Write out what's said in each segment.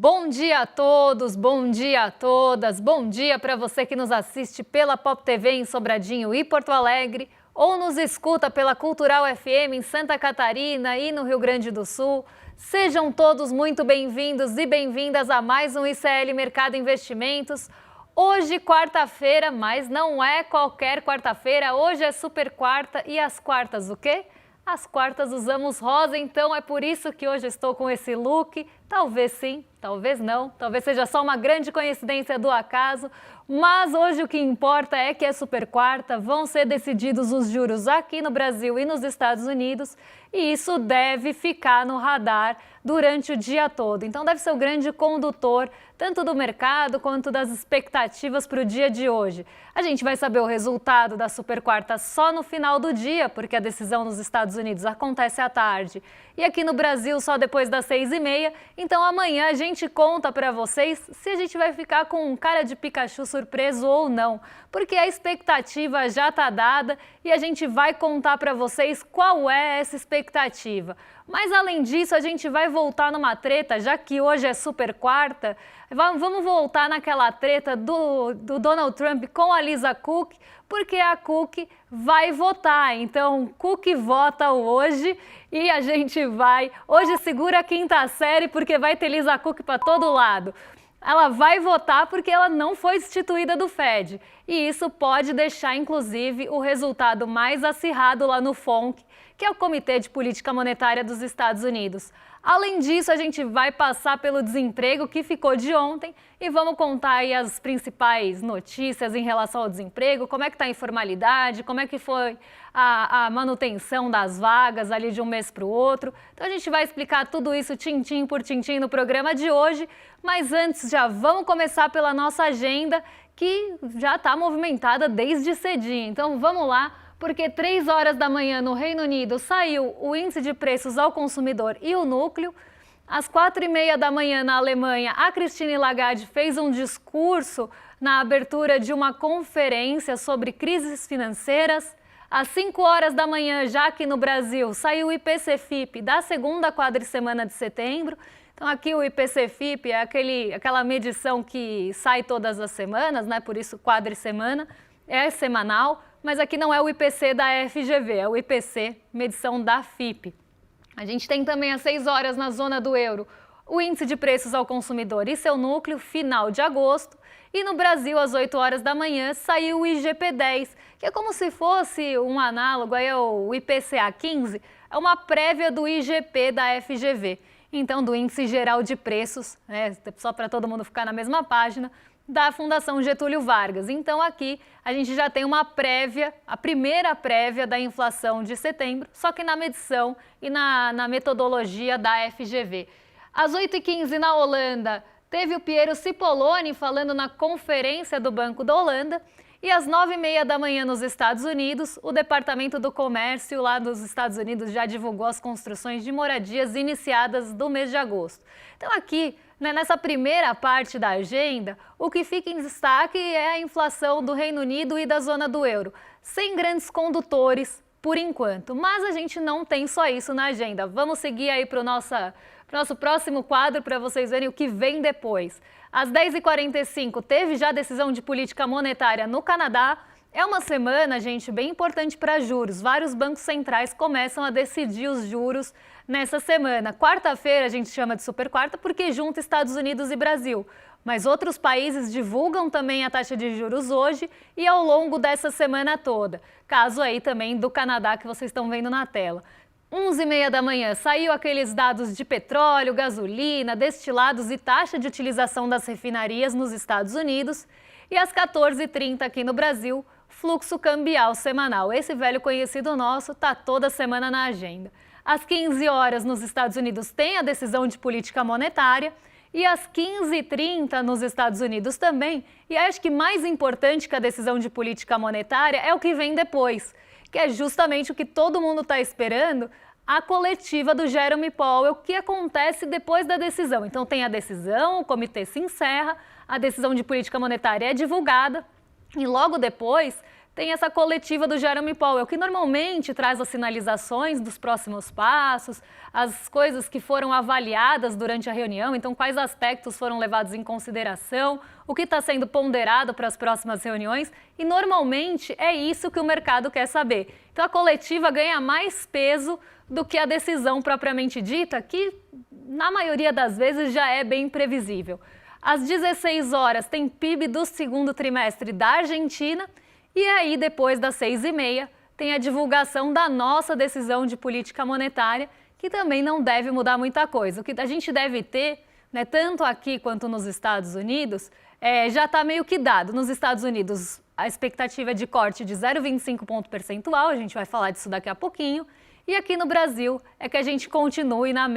Bom dia a todos, bom dia a todas, bom dia para você que nos assiste pela Pop TV em Sobradinho e Porto Alegre ou nos escuta pela Cultural FM em Santa Catarina e no Rio Grande do Sul. Sejam todos muito bem-vindos e bem-vindas a mais um ICL Mercado Investimentos. Hoje, quarta-feira, mas não é qualquer quarta-feira, hoje é super quarta e as quartas o quê? As quartas usamos rosa, então é por isso que hoje estou com esse look. Talvez sim, talvez não, talvez seja só uma grande coincidência do acaso, mas hoje o que importa é que é super quarta, vão ser decididos os juros aqui no Brasil e nos Estados Unidos e isso deve ficar no radar durante o dia todo. Então deve ser o grande condutor tanto do mercado quanto das expectativas para o dia de hoje. A gente vai saber o resultado da super quarta só no final do dia, porque a decisão nos Estados Unidos acontece à tarde e aqui no Brasil só depois das 6h30. Então amanhã a gente conta para vocês se a gente vai ficar com um cara de Pikachu surpreso ou não, porque a expectativa já está dada e a gente vai contar para vocês qual é essa expectativa. Mas além disso, a gente vai voltar numa treta, já que hoje é super quarta, vamos voltar naquela treta do Donald Trump com a Lisa Cook, porque a Cook vai votar. Então, Cook vota hoje e a gente vai... Hoje segura a quinta série, porque vai ter Lisa Cook para todo lado. Ela vai votar porque ela não foi destituída do Fed. E isso pode deixar, inclusive, o resultado mais acirrado lá no FONC, que é o Comitê de Política Monetária dos Estados Unidos. Além disso, a gente vai passar pelo desemprego que ficou de ontem e vamos contar aí as principais notícias em relação ao desemprego, como é que está a informalidade, como é que foi a manutenção das vagas ali de um mês para o outro. Então a gente vai explicar tudo isso tintim por tintim no programa de hoje, mas antes já vamos começar pela nossa agenda, que já está movimentada desde cedinho. Então vamos lá, porque 3 horas da manhã no Reino Unido saiu o índice de preços ao consumidor e o núcleo. Às 4h30 da manhã na Alemanha, a Christine Lagarde fez um discurso na abertura de uma conferência sobre crises financeiras. Às 5 horas da manhã, já aqui no Brasil, saiu o IPC-FIP da segunda quadricemana de setembro. Então aqui o IPC-FIP é aquela medição que sai todas as semanas, né? Por isso quadricemana, é semanal, mas aqui não é o IPC da FGV, é o IPC, medição da FIP. A gente tem também às 6 horas na zona do euro o índice de preços ao consumidor e seu núcleo, final de agosto. E no Brasil, às 8 horas da manhã, saiu o IGP-10, que é como se fosse um análogo aí ao IPCA-15, é uma prévia do IGP da FGV. Então, do Índice Geral de Preços, só para todo mundo ficar na mesma página, da Fundação Getúlio Vargas. Então aqui a gente já tem uma prévia, a primeira prévia da inflação de setembro, só que na medição e na metodologia da FGV. Às 8h15 na Holanda, teve o Piero Cipollone falando na conferência do Banco da Holanda. E às 9h30 da manhã nos Estados Unidos, o Departamento do Comércio lá dos Estados Unidos já divulgou as construções de moradias iniciadas do mês de agosto. Então aqui, nessa primeira parte da agenda, o que fica em destaque é a inflação do Reino Unido e da zona do euro, sem grandes condutores por enquanto. Mas a gente não tem só isso na agenda. Vamos seguir aí para o nosso próximo quadro para vocês verem o que vem depois. Às 10h45 teve já decisão de política monetária no Canadá. É uma semana, gente, bem importante para juros. Vários bancos centrais começam a decidir os juros nessa semana. Quarta-feira a gente chama de super quarta porque junta Estados Unidos e Brasil. Mas outros países divulgam também a taxa de juros hoje e ao longo dessa semana toda. Caso aí também do Canadá que vocês estão vendo na tela. 11h30 da manhã saiu aqueles dados de petróleo, gasolina, destilados e taxa de utilização das refinarias nos Estados Unidos. E às 14h30 aqui no Brasil, fluxo cambial semanal. Esse velho conhecido nosso está toda semana na agenda. Às 15 horas nos Estados Unidos tem a decisão de política monetária e às 15h30 nos Estados Unidos também. E acho que mais importante que a decisão de política monetária é o que vem depois, que é justamente o que todo mundo está esperando, a coletiva do Jerome Powell, que acontece depois da decisão. Então tem a decisão, o comitê se encerra, a decisão de política monetária é divulgada e logo depois tem essa coletiva do Jerome Powell, que normalmente traz as sinalizações dos próximos passos, as coisas que foram avaliadas durante a reunião, então quais aspectos foram levados em consideração, o que está sendo ponderado para as próximas reuniões, e normalmente é isso que o mercado quer saber. Então a coletiva ganha mais peso do que a decisão propriamente dita, que na maioria das vezes já é bem previsível. Às 16 horas tem PIB do segundo trimestre da Argentina, e aí depois das 6h30 tem a divulgação da nossa decisão de política monetária, que também não deve mudar muita coisa. O que a gente deve ter, né, tanto aqui quanto nos Estados Unidos, já está meio que dado. Nos Estados Unidos, a expectativa é de corte de 0,25 ponto percentual, a gente vai falar disso daqui a pouquinho. E aqui no Brasil é que a gente continue no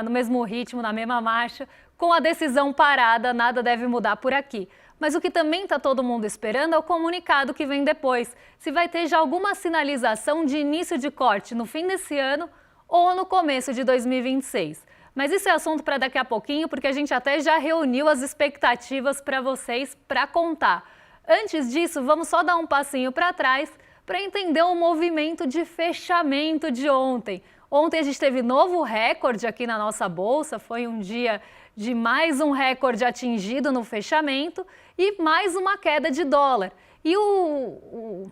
mesmo ritmo, na mesma marcha, com a decisão parada, nada deve mudar por aqui. Mas o que também está todo mundo esperando é o comunicado que vem depois. Se vai ter já alguma sinalização de início de corte no fim desse ano ou no começo de 2026. Mas isso é assunto para daqui a pouquinho, porque a gente até já reuniu as expectativas para vocês para contar. Antes disso, vamos só dar um passinho para trás para entender o movimento de fechamento de ontem. Ontem a gente teve novo recorde aqui na nossa bolsa, foi um dia de mais um recorde atingido no fechamento e mais uma queda de dólar. E o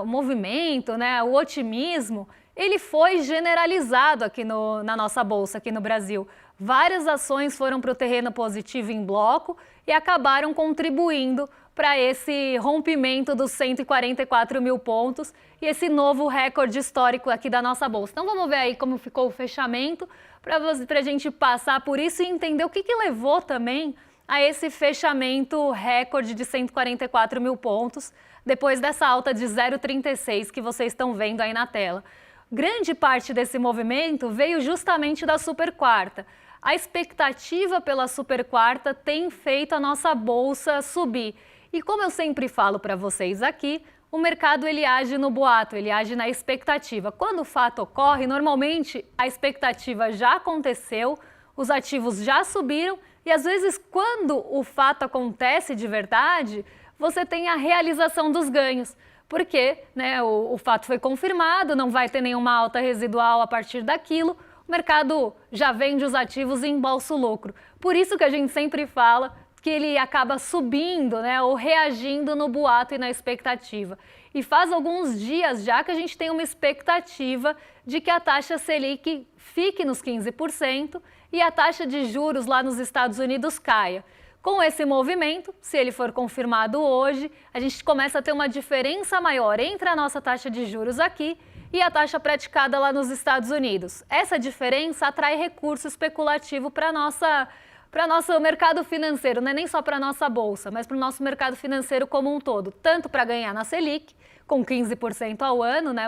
movimento, né, o otimismo, ele foi generalizado aqui na nossa bolsa, aqui no Brasil. Várias ações foram para o terreno positivo em bloco e acabaram contribuindo para esse rompimento dos 144 mil pontos e esse novo recorde histórico aqui da nossa bolsa. Então vamos ver aí como ficou o fechamento para a gente passar por isso e entender o que levou também a esse fechamento recorde de 144 mil pontos depois dessa alta de 0,36 que vocês estão vendo aí na tela. Grande parte desse movimento veio justamente da super quarta. A expectativa pela super quarta tem feito a nossa bolsa subir. E como eu sempre falo para vocês aqui, o mercado ele age no boato, ele age na expectativa. Quando o fato ocorre, normalmente a expectativa já aconteceu, os ativos já subiram e às vezes quando o fato acontece de verdade, você tem a realização dos ganhos. Porque né, o fato foi confirmado, não vai ter nenhuma alta residual a partir daquilo, o mercado já vende os ativos em embolsa o lucro. Por isso que a gente sempre fala que ele acaba subindo, né, ou reagindo no boato e na expectativa. E faz alguns dias já que a gente tem uma expectativa de que a taxa Selic fique nos 15% e a taxa de juros lá nos Estados Unidos caia. Com esse movimento, se ele for confirmado hoje, a gente começa a ter uma diferença maior entre a nossa taxa de juros aqui e a taxa praticada lá nos Estados Unidos. Essa diferença atrai recurso especulativo para o nosso mercado financeiro, não é nem só para a nossa bolsa, mas para o nosso mercado financeiro como um todo, tanto para ganhar na Selic, com 15% ao ano, né?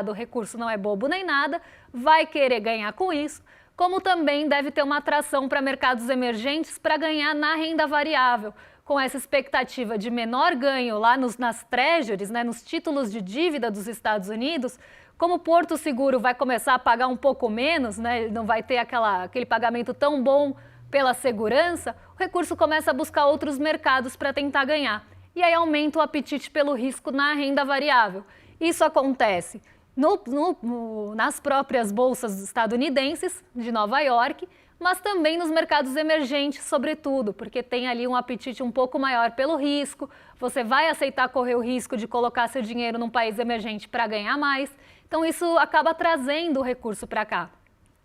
O recurso não é bobo nem nada, vai querer ganhar com isso, como também deve ter uma atração para mercados emergentes para ganhar na renda variável, com essa expectativa de menor ganho lá nas treasuries, né, nos títulos de dívida dos Estados Unidos. Como o Porto Seguro vai começar a pagar um pouco menos, né, não vai ter aquele pagamento tão bom pela segurança, o recurso começa a buscar outros mercados para tentar ganhar. E aí aumenta o apetite pelo risco na renda variável. Isso acontece nas próprias bolsas estadunidenses de Nova York, mas também nos mercados emergentes, sobretudo, porque tem ali um apetite um pouco maior pelo risco, você vai aceitar correr o risco de colocar seu dinheiro num país emergente para ganhar mais, então isso acaba trazendo o recurso para cá.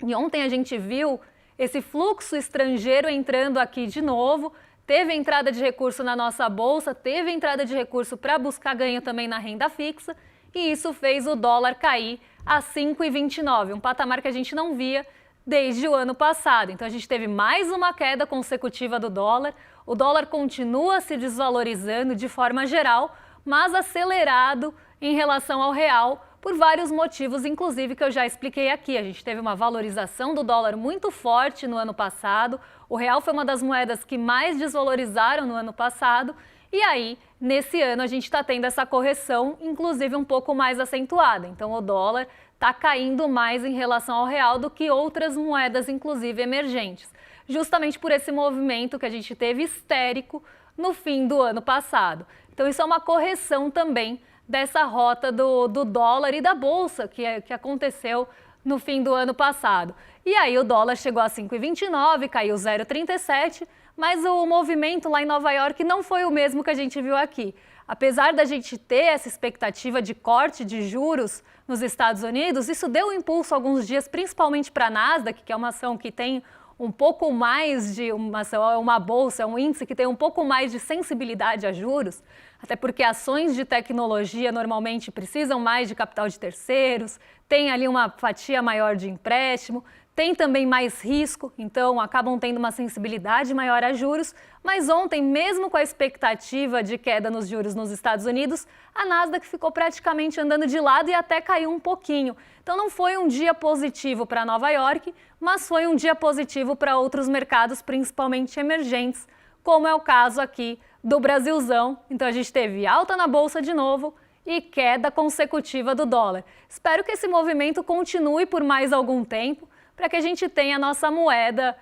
E ontem a gente viu esse fluxo estrangeiro entrando aqui de novo, teve entrada de recurso na nossa bolsa, teve entrada de recurso para buscar ganho também na renda fixa, e isso fez o dólar cair a 5,29, um patamar que a gente não via desde o ano passado. Então a gente teve mais uma queda consecutiva do dólar, o dólar continua se desvalorizando de forma geral, mas acelerado em relação ao real, por vários motivos, inclusive que eu já expliquei aqui. A gente teve uma valorização do dólar muito forte no ano passado, o real foi uma das moedas que mais desvalorizaram no ano passado, e aí, nesse ano, a gente está tendo essa correção, inclusive um pouco mais acentuada. Então, o dólar está caindo mais em relação ao real do que outras moedas, inclusive emergentes. Justamente por esse movimento que a gente teve histérico no fim do ano passado. Então, isso é uma correção também dessa rota do dólar e da bolsa que aconteceu no fim do ano passado. E aí o dólar chegou a 5,29, caiu 0,37, mas o movimento lá em Nova York não foi o mesmo que a gente viu aqui. Apesar da gente ter essa expectativa de corte de juros nos Estados Unidos, isso deu um impulso alguns dias, principalmente para a Nasdaq, que é uma ação que tem um pouco mais de uma bolsa, é um índice que tem um pouco mais de sensibilidade a juros, até porque ações de tecnologia normalmente precisam mais de capital de terceiros, tem ali uma fatia maior de empréstimo, tem também mais risco, então acabam tendo uma sensibilidade maior a juros, mas ontem, mesmo com a expectativa de queda nos juros nos Estados Unidos, a Nasdaq ficou praticamente andando de lado e até caiu um pouquinho. Então não foi um dia positivo para Nova York, mas foi um dia positivo para outros mercados, principalmente emergentes, como é o caso aqui do Brasilzão. Então a gente teve alta na bolsa de novo e queda consecutiva do dólar. Espero que esse movimento continue por mais algum tempo, para que a gente tenha a nossa moeda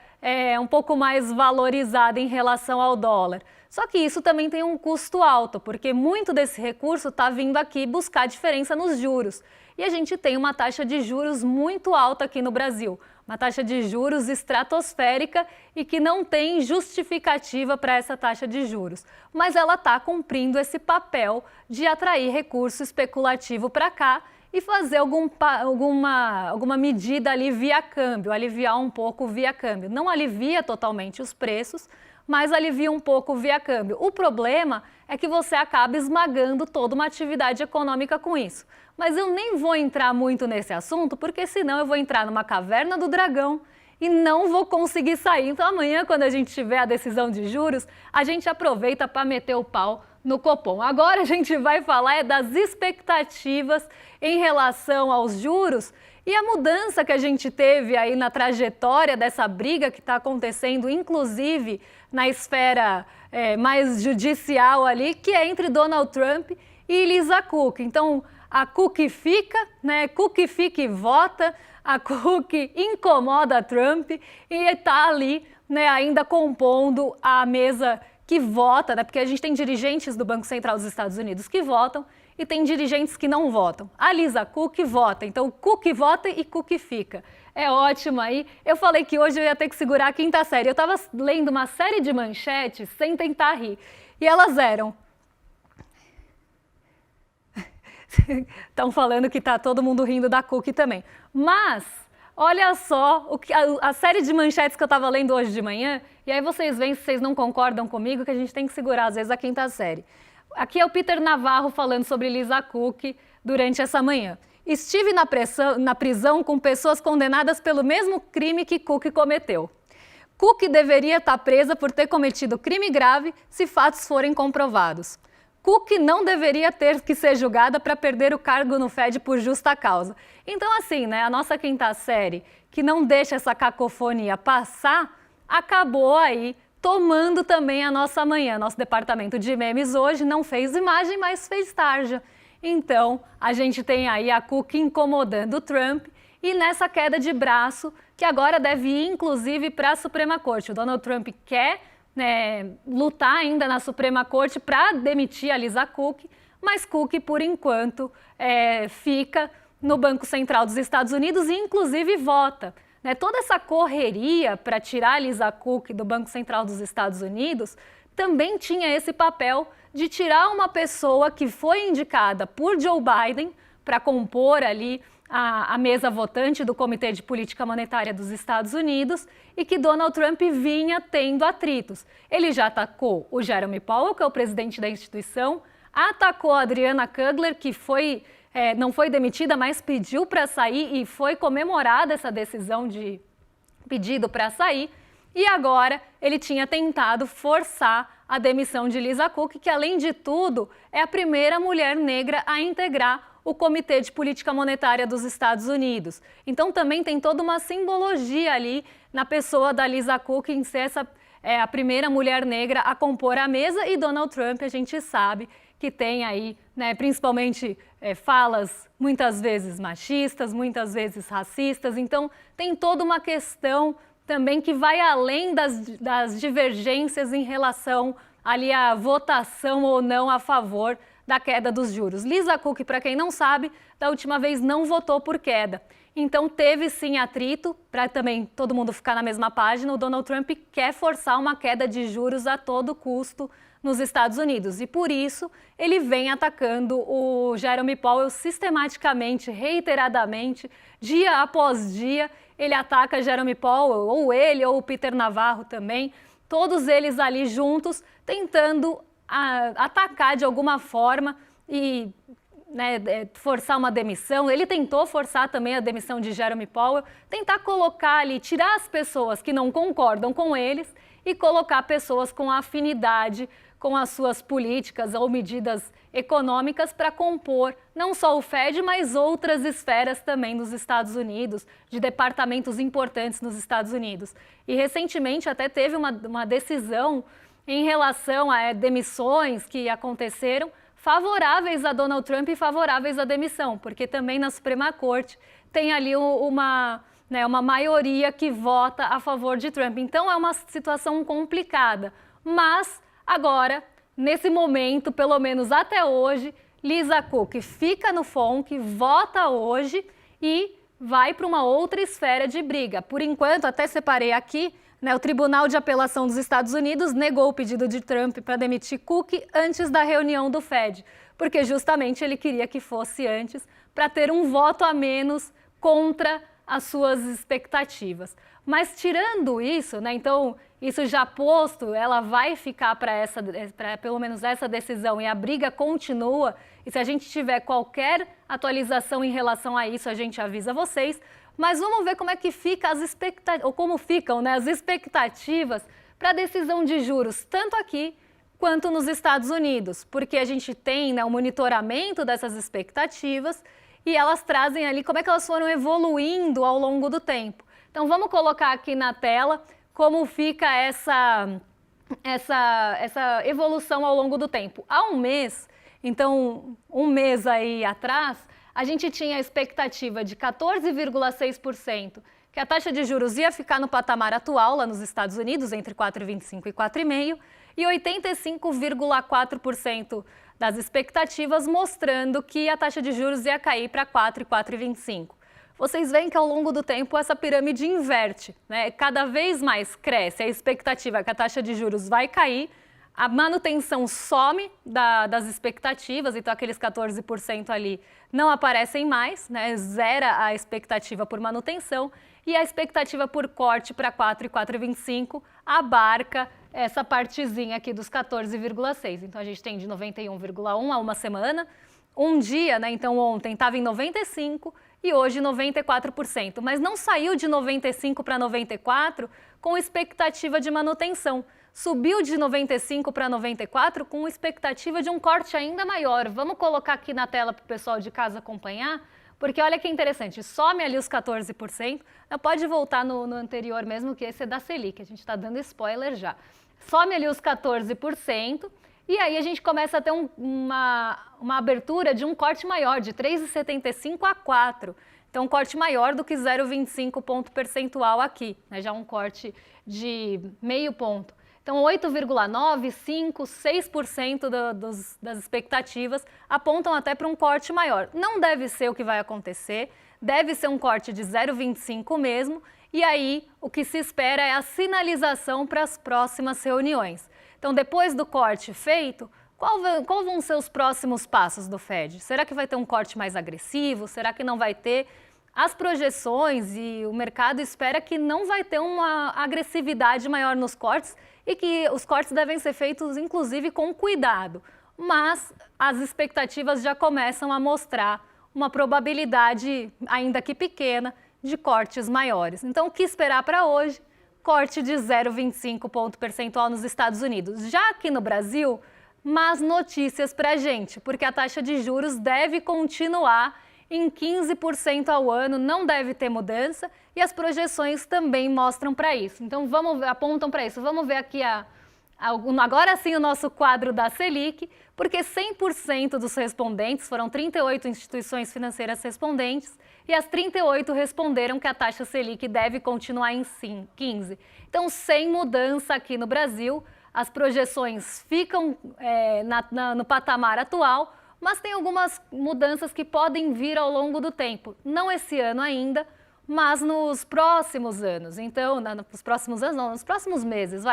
um pouco mais valorizada em relação ao dólar. Só que isso também tem um custo alto, porque muito desse recurso está vindo aqui buscar diferença nos juros. E a gente tem uma taxa de juros muito alta aqui no Brasil, uma taxa de juros estratosférica e que não tem justificativa para essa taxa de juros. Mas ela está cumprindo esse papel de atrair recurso especulativo para cá e fazer alguma medida ali via câmbio, aliviar um pouco via câmbio. Não alivia totalmente os preços, mas alivia um pouco via câmbio. O problema é que você acaba esmagando toda uma atividade econômica com isso. Mas eu nem vou entrar muito nesse assunto, porque senão eu vou entrar numa caverna do dragão e não vou conseguir sair. Então amanhã, quando a gente tiver a decisão de juros, a gente aproveita para meter o pau no Copom. Agora a gente vai falar das expectativas em relação aos juros e a mudança que a gente teve aí na trajetória dessa briga que está acontecendo, inclusive na esfera mais judicial ali, que é entre Donald Trump e Lisa Cook. Então, a Cook fica, né? Cook fica e vota, a Cook incomoda Trump e está ali, né, ainda compondo a mesa que vota, né? Porque a gente tem dirigentes do Banco Central dos Estados Unidos que votam e tem dirigentes que não votam. A Lisa Cook vota, então Cook vota e Cook fica. É ótimo aí. Eu falei que hoje eu ia ter que segurar a quinta série. Eu estava lendo uma série de manchetes sem tentar rir. E elas eram... Estão falando que está todo mundo rindo da Cook também. Mas... olha só a série de manchetes que eu estava lendo hoje de manhã, e aí vocês veem se vocês não concordam comigo, que a gente tem que segurar, às vezes, a quinta série. Aqui é o Peter Navarro falando sobre Lisa Cook durante essa manhã. Estive na prisão com pessoas condenadas pelo mesmo crime que Cook cometeu. Cook deveria estar presa por ter cometido crime grave se fatos forem comprovados. Cook não deveria ter que ser julgada para perder o cargo no Fed por justa causa. Então, assim, né, a nossa quinta série, que não deixa essa cacofonia passar, acabou aí tomando também a nossa manhã. Nosso departamento de memes hoje não fez imagem, mas fez tarja. Então, a gente tem aí a Cook incomodando o Trump e nessa queda de braço, que agora deve ir, inclusive, para a Suprema Corte. O Donald Trump quer lutar ainda na Suprema Corte para demitir a Lisa Cook, mas Cook, por enquanto, fica no Banco Central dos Estados Unidos e, inclusive, vota. Toda essa correria para tirar a Lisa Cook do Banco Central dos Estados Unidos também tinha esse papel de tirar uma pessoa que foi indicada por Joe Biden para compor ali a mesa votante do Comitê de Política Monetária dos Estados Unidos e que Donald Trump vinha tendo atritos. Ele já atacou o Jeremy Powell, que é o presidente da instituição, atacou a Adriana Kugler, que não foi demitida, mas pediu para sair e foi comemorada essa decisão de pedido para sair. E agora ele tinha tentado forçar a demissão de Lisa Cook, que além de tudo é a primeira mulher negra a integrar o Comitê de Política Monetária dos Estados Unidos. Então também tem toda uma simbologia ali na pessoa da Lisa Cook em ser a primeira mulher negra a compor a mesa, e Donald Trump, a gente sabe que tem aí, principalmente falas muitas vezes machistas, muitas vezes racistas, então tem toda uma questão também que vai além das divergências em relação ali à votação ou não a favor da queda dos juros. Lisa Cook, para quem não sabe, da última vez não votou por queda. Então teve sim atrito, para também todo mundo ficar na mesma página, o Donald Trump quer forçar uma queda de juros a todo custo nos Estados Unidos. E por isso ele vem atacando o Jerome Powell sistematicamente, reiteradamente, dia após dia. Ele ataca Jerome Powell, ou ele, ou o Peter Navarro também, todos eles ali juntos, tentando atacar de alguma forma e forçar uma demissão. Ele tentou forçar também a demissão de Jerome Powell, tentar colocar ali, tirar as pessoas que não concordam com eles e colocar pessoas com afinidade com as suas políticas ou medidas econômicas para compor não só o Fed, mas outras esferas também nos Estados Unidos, de departamentos importantes nos Estados Unidos. E recentemente até teve uma decisão em relação a demissões que aconteceram favoráveis a Donald Trump e favoráveis à demissão, porque também na Suprema Corte tem ali uma maioria que vota a favor de Trump. Então é uma situação complicada, mas agora, nesse momento, pelo menos até hoje, Lisa Cook fica no FONC, vota hoje e vai para uma outra esfera de briga. Por enquanto, até separei aqui, o Tribunal de Apelação dos Estados Unidos negou o pedido de Trump para demitir Cook antes da reunião do Fed, porque justamente ele queria que fosse antes, para ter um voto a menos contra as suas expectativas. Mas tirando isso, então isso já posto, ela vai ficar para pelo menos essa decisão e a briga continua. E se a gente tiver qualquer atualização em relação a isso, a gente avisa vocês. Mas vamos ver como é que fica como ficam as expectativas para a decisão de juros, tanto aqui quanto nos Estados Unidos, porque a gente tem o monitoramento dessas expectativas e elas trazem ali como é que elas foram evoluindo ao longo do tempo. Então vamos colocar aqui na tela como fica essa evolução ao longo do tempo. Há um mês, então um mês aí atrás, a gente tinha a expectativa de 14,6%, que a taxa de juros ia ficar no patamar atual lá nos Estados Unidos, entre 4,25% e 4,5%, e 85,4% das expectativas mostrando que a taxa de juros ia cair para 4% e 4,25%. Vocês veem que ao longo do tempo essa pirâmide inverte, cada vez mais cresce, a expectativa é que a taxa de juros vai cair, a manutenção some das expectativas, então aqueles 14% ali não aparecem mais, zera a expectativa por manutenção e a expectativa por corte para 4 e 4,25 abarca essa partezinha aqui dos 14,6. Então a gente tem de 91,1 a uma semana, um dia, então ontem estava em 95 e hoje 94%, mas não saiu de 95 para 94 com expectativa de manutenção. Subiu de 95 para 94 com expectativa de um corte ainda maior. Vamos colocar aqui na tela para o pessoal de casa acompanhar, porque olha que interessante, some ali os 14%, pode voltar no anterior mesmo, que esse é da Selic, a gente está dando spoiler já. Some ali os 14%, e aí a gente começa a ter uma abertura de um corte maior, de 3,75 a 4%. Então, um corte maior do que 0,25 ponto percentual aqui, já um corte de meio ponto. Então, 8,9%, 5%, 6% das expectativas apontam até para um corte maior. Não deve ser o que vai acontecer, deve ser um corte de 0,25 mesmo, e aí o que se espera é a sinalização para as próximas reuniões. Então, depois do corte feito, qual vão ser os próximos passos do Fed? Será que vai ter um corte mais agressivo? Será que não vai ter? As projeções e o mercado espera que não vai ter uma agressividade maior nos cortes e que os cortes devem ser feitos, inclusive, com cuidado. Mas as expectativas já começam a mostrar uma probabilidade, ainda que pequena, de cortes maiores. Então, o que esperar para hoje? Corte de 0,25 ponto percentual nos Estados Unidos. Já aqui no Brasil, más notícias para a gente, porque a taxa de juros deve continuar em 15% ao ano, não deve ter mudança e as projeções também mostram para isso. Então apontam para isso. Vamos ver aqui agora sim o nosso quadro da Selic, porque 100% dos respondentes, foram 38 instituições financeiras respondentes, e as 38 responderam que a taxa Selic deve continuar em 15%. Então, sem mudança aqui no Brasil, as projeções ficam no patamar atual, mas tem algumas mudanças que podem vir ao longo do tempo. Não esse ano ainda, mas nos próximos anos. Então, nos próximos anos não, nos próximos meses.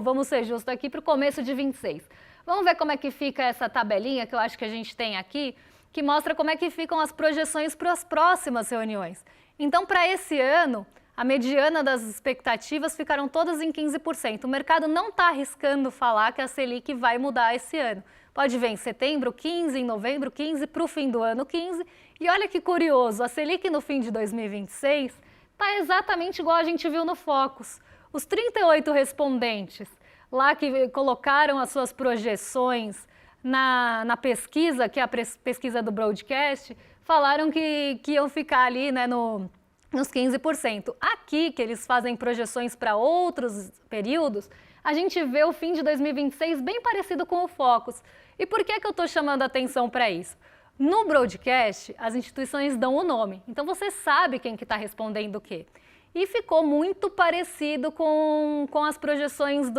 Vamos ser justos aqui para o começo de 26. Vamos ver como é que fica essa tabelinha que eu acho que a gente tem aqui, que mostra como é que ficam as projeções para as próximas reuniões. Então, para esse ano, a mediana das expectativas ficaram todas em 15%. O mercado não está arriscando falar que a Selic vai mudar esse ano. Pode ver em setembro 15, em novembro 15, para o fim do ano 15. E olha que curioso, a Selic no fim de 2026 está exatamente igual a gente viu no Focus. Os 38 respondentes lá que colocaram as suas projeções na pesquisa, que é a pesquisa do Broadcast, falaram que iam ficar ali, né, nos 15%. Aqui, que eles fazem projeções para outros períodos, a gente vê o fim de 2026 bem parecido com o Focus. E por que eu estou chamando a atenção para isso? No Broadcast, as instituições dão o nome, então você sabe quem que está respondendo o quê. E ficou muito parecido com as projeções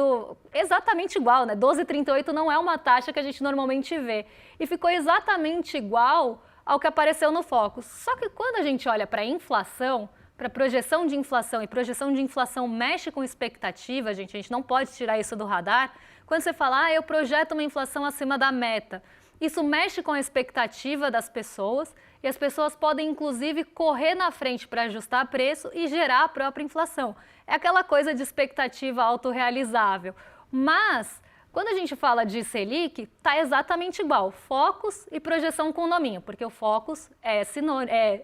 exatamente igual, né? 12,38 não é uma taxa que a gente normalmente vê. E ficou exatamente igual ao que apareceu no Focus. Só que quando a gente olha para a inflação, para projeção de inflação, e projeção de inflação mexe com expectativa, a gente não pode tirar isso do radar. Quando você fala, eu projeto uma inflação acima da meta, isso mexe com a expectativa das pessoas e as pessoas podem, inclusive, correr na frente para ajustar preço e gerar a própria inflação. É aquela coisa de expectativa autorrealizável. Mas, quando a gente fala de Selic, está exatamente igual, Focus e projeção com nominho, porque o Focus é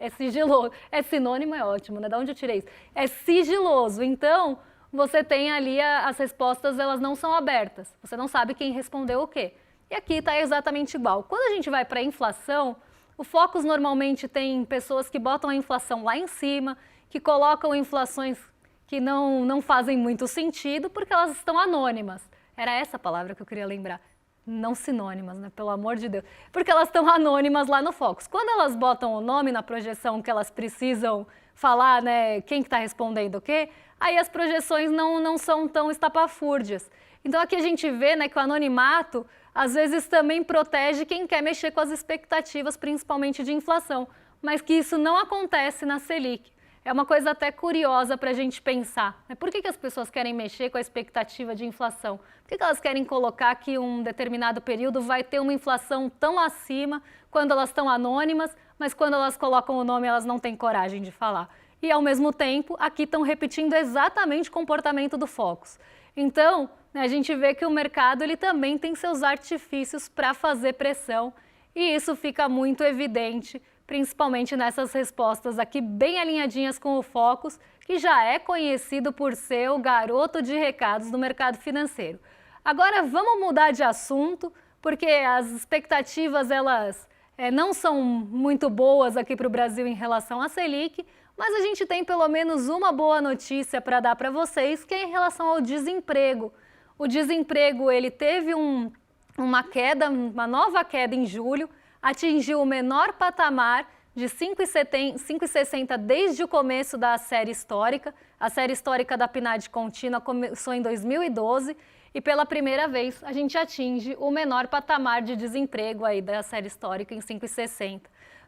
sigiloso, sinônimo é ótimo, né? Da onde eu tirei isso? É sigiloso, então você tem ali as respostas, elas não são abertas, você não sabe quem respondeu o quê. E aqui está exatamente igual. Quando a gente vai para a inflação, o Focus normalmente tem pessoas que botam a inflação lá em cima, que colocam inflações que não fazem muito sentido, porque elas estão anônimas. Era essa a palavra que eu queria lembrar. Não sinônimas, né? Pelo amor de Deus. Porque elas estão anônimas lá no Focus. Quando elas botam o nome na projeção que elas precisam falar, né, quem que está respondendo o quê, aí as projeções não são tão estapafúrdias. Então aqui a gente vê, né, que o anonimato às vezes também protege quem quer mexer com as expectativas, principalmente de inflação, mas que isso não acontece na Selic. É uma coisa até curiosa para a gente pensar, né? Por que as pessoas querem mexer com a expectativa de inflação? Por que elas querem colocar que um determinado período vai ter uma inflação tão acima quando elas estão anônimas, mas quando elas colocam o nome elas não têm coragem de falar? E ao mesmo tempo, aqui estão repetindo exatamente o comportamento do Focus. Então, a gente vê que o mercado ele também tem seus artifícios para fazer pressão e isso fica muito evidente, principalmente nessas respostas aqui bem alinhadinhas com o Focus, que já é conhecido por ser o garoto de recados do mercado financeiro. Agora vamos mudar de assunto, porque as expectativas elas não são muito boas aqui para o Brasil em relação à Selic, mas a gente tem pelo menos uma boa notícia para dar para vocês, que é em relação ao desemprego. O desemprego ele teve uma nova queda em julho, atingiu o menor patamar de 5,60 desde o começo da série histórica. A série histórica da PNAD contínua começou em 2012 e pela primeira vez a gente atinge o menor patamar de desemprego aí da série histórica em 5,60.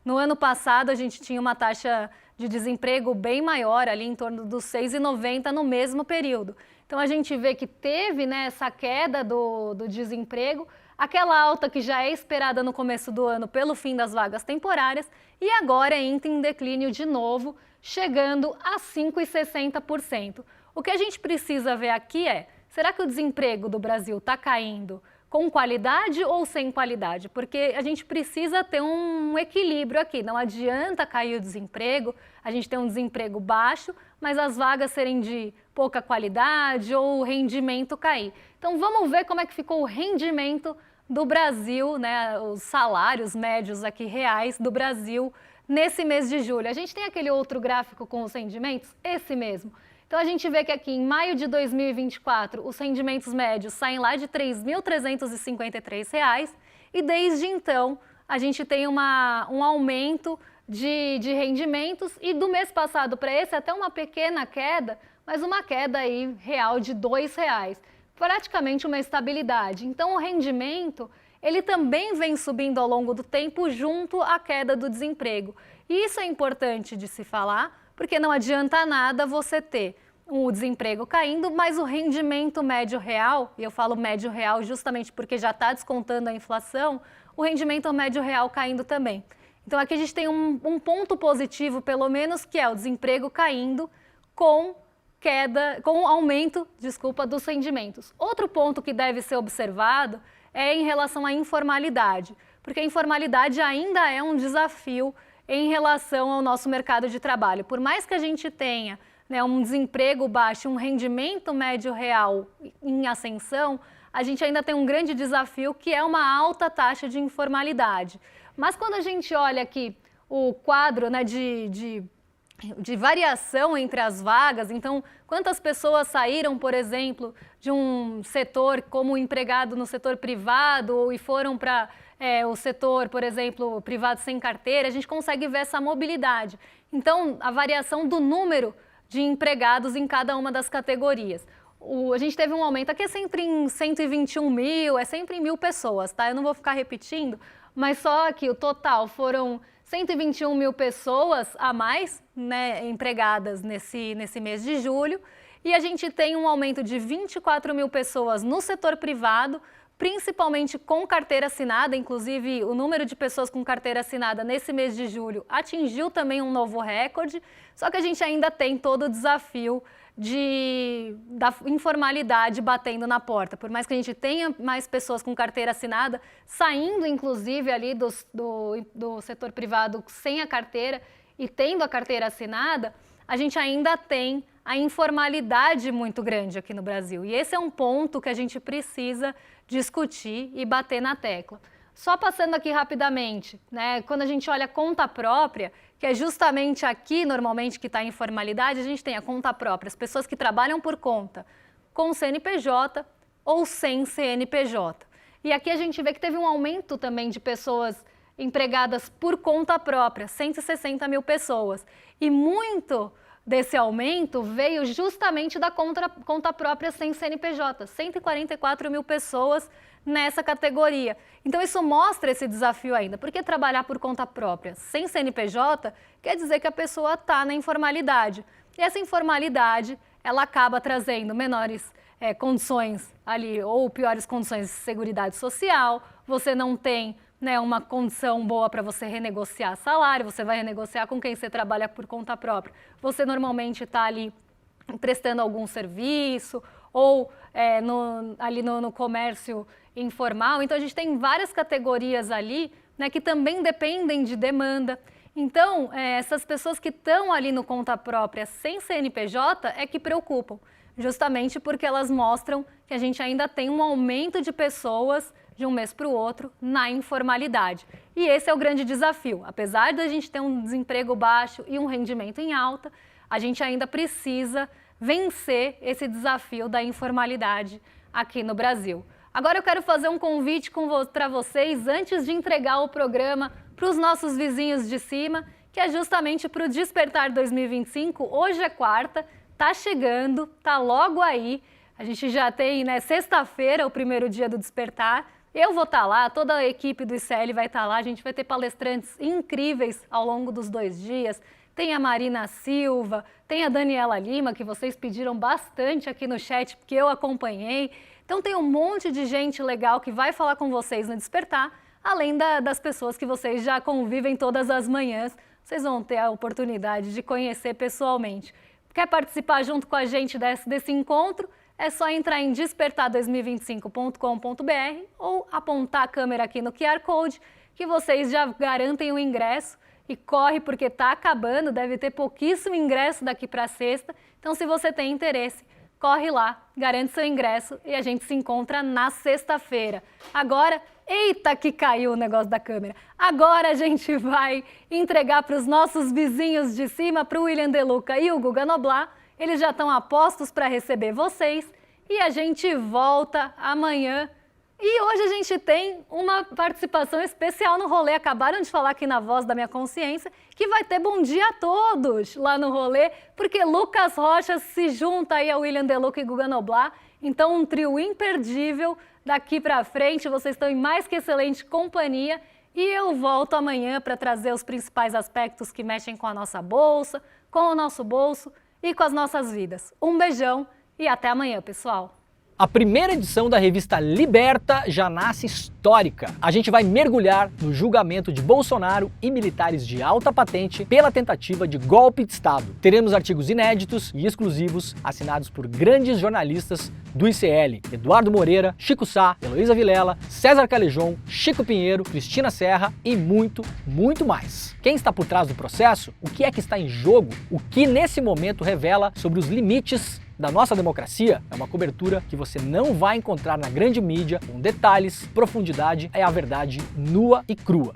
No ano passado a gente tinha uma taxa de desemprego bem maior, ali em torno dos 6,90 no mesmo período. Então a gente vê que teve, né, essa queda do desemprego, aquela alta que já é esperada no começo do ano pelo fim das vagas temporárias e agora entra em declínio de novo, chegando a 5,60%. O que a gente precisa ver aqui é, será que o desemprego do Brasil está caindo com qualidade ou sem qualidade? Porque a gente precisa ter um equilíbrio aqui. Não adianta cair o desemprego, a gente tem um desemprego baixo, mas as vagas serem de pouca qualidade ou o rendimento cair. Então vamos ver como é que ficou o rendimento do Brasil, né, os salários médios aqui reais do Brasil nesse mês de julho. A gente tem aquele outro gráfico com os rendimentos? Esse mesmo. Então a gente vê que aqui em maio de 2024 os rendimentos médios saem lá de R$ 3.353 e desde então a gente tem um aumento de rendimentos e do mês passado para esse até uma pequena queda, mas uma queda aí real de R$ 2. praticamente uma estabilidade. Então, o rendimento, ele também vem subindo ao longo do tempo junto à queda do desemprego. E isso é importante de se falar, porque não adianta nada você ter o desemprego caindo, mas o rendimento médio real, e eu falo médio real justamente porque já está descontando a inflação, o rendimento médio real caindo também. Então aqui a gente tem um ponto positivo, pelo menos, que é o desemprego caindo com aumento, dos rendimentos. Outro ponto que deve ser observado é em relação à informalidade, porque a informalidade ainda é um desafio em relação ao nosso mercado de trabalho. Por mais que a gente tenha, né, um desemprego baixo, um rendimento médio real em ascensão, a gente ainda tem um grande desafio que é uma alta taxa de informalidade. Mas quando a gente olha aqui o quadro, né, de variação entre as vagas, então quantas pessoas saíram, por exemplo, de um setor como empregado no setor privado e foram para o setor, por exemplo, privado sem carteira, a gente consegue ver essa mobilidade. Então, a variação do número de empregados em cada uma das categorias. A gente teve um aumento, aqui é sempre em 121 mil, é sempre em 1.000 pessoas, tá? Eu não vou ficar repetindo, mas só que o total foram 121 mil pessoas a mais, né, empregadas nesse mês de julho, e a gente tem um aumento de 24 mil pessoas no setor privado, principalmente com carteira assinada. Inclusive o número de pessoas com carteira assinada nesse mês de julho atingiu também um novo recorde, só que a gente ainda tem todo o desafio da informalidade batendo na porta. Por mais que a gente tenha mais pessoas com carteira assinada, saindo inclusive ali do setor privado sem a carteira e tendo a carteira assinada, a gente ainda tem a informalidade muito grande aqui no Brasil. E esse é um ponto que a gente precisa discutir e bater na tecla. Só passando aqui rapidamente, né, quando a gente olha a conta própria, que é justamente aqui normalmente que está a informalidade, a gente tem a conta própria, as pessoas que trabalham por conta, com CNPJ ou sem CNPJ. E aqui a gente vê que teve um aumento também de pessoas empregadas por conta própria, 160 mil pessoas. E muito desse aumento veio justamente da conta própria sem CNPJ, 144 mil pessoas nessa categoria. Então isso mostra esse desafio ainda, porque trabalhar por conta própria sem CNPJ quer dizer que a pessoa está na informalidade. E essa informalidade, ela acaba trazendo menores condições ali, ou piores condições de seguridade social, você não tem, né, uma condição boa para você renegociar salário, você vai renegociar com quem você trabalha por conta própria. Você normalmente está ali prestando algum serviço ou ali no comércio informal. Então a gente tem várias categorias ali, né, que também dependem de demanda. Então essas pessoas que estão ali no conta própria sem CNPJ é que preocupam, justamente porque elas mostram que a gente ainda tem um aumento de pessoas de um mês para o outro na informalidade. E esse é o grande desafio. Apesar de a gente ter um desemprego baixo e um rendimento em alta, a gente ainda precisa vencer esse desafio da informalidade aqui no Brasil. Agora eu quero fazer um convite para vocês, antes de entregar o programa para os nossos vizinhos de cima, que é justamente para o Despertar 2025. Hoje é quarta, está chegando, está logo aí. A gente já tem, né, sexta-feira, o primeiro dia do Despertar. Eu vou estar lá, toda a equipe do ICL vai estar lá, a gente vai ter palestrantes incríveis ao longo dos 2 dias. Tem a Marina Silva, tem a Daniela Lima, que vocês pediram bastante aqui no chat, porque eu acompanhei. Então tem um monte de gente legal que vai falar com vocês no Despertar, além das pessoas que vocês já convivem todas as manhãs. Vocês vão ter a oportunidade de conhecer pessoalmente. Quer participar junto com a gente desse encontro? É só entrar em despertar2025.com.br ou apontar a câmera aqui no QR Code, que vocês já garantem o ingresso. E corre porque está acabando, deve ter pouquíssimo ingresso daqui para sexta. Então, se você tem interesse, corre lá, garante seu ingresso e a gente se encontra na sexta-feira. Agora, eita que caiu o negócio da câmera. Agora a gente vai entregar para os nossos vizinhos de cima, para o William De Luca e o Guga Noblar. Eles já estão a postos para receber vocês e a gente volta amanhã E hoje a gente tem uma participação especial no rolê. Acabaram de falar aqui na Voz da Minha Consciência que vai ter Bom Dia a Todos lá no rolê, porque Lucas Rocha se junta aí a William Deluca e Guga Noblar. Então, um trio imperdível daqui pra frente. Vocês estão em mais que excelente companhia. E eu volto amanhã para trazer os principais aspectos que mexem com a nossa bolsa, com o nosso bolso e com as nossas vidas. Um beijão e até amanhã, pessoal! A primeira edição da revista Liberta já nasce histórica. A gente vai mergulhar no julgamento de Bolsonaro e militares de alta patente pela tentativa de golpe de Estado. Teremos artigos inéditos e exclusivos assinados por grandes jornalistas do ICL: Eduardo Moreira, Chico Sá, Heloísa Vilela, César Calejon, Chico Pinheiro, Cristina Serra e muito, muito mais. Quem está por trás do processo? O que é que está em jogo? O que nesse momento revela sobre os limites da nossa democracia? É uma cobertura que você não vai encontrar na grande mídia, com detalhes, profundidade, é a verdade nua e crua.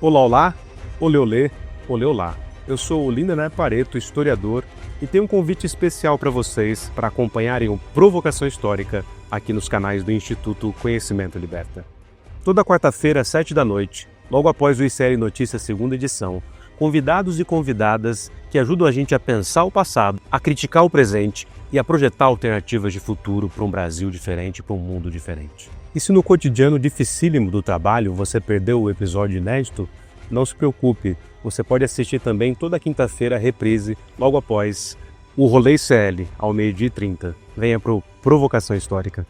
Olá, olá, olê, olê, olê, olá. Eu sou o Lindener Pareto, historiador, e tenho um convite especial para vocês para acompanharem o Provocação Histórica aqui nos canais do Instituto Conhecimento Liberta. Toda quarta-feira, às 7 da noite, logo após o ICL Notícias segunda edição, convidados e convidadas que ajudam a gente a pensar o passado, a criticar o presente e a projetar alternativas de futuro para um Brasil diferente, para um mundo diferente. E se no cotidiano dificílimo do trabalho você perdeu o episódio inédito, não se preocupe, você pode assistir também toda quinta-feira a reprise, logo após o Rolê ICL, ao 12h30. Venha para o Provocação Histórica.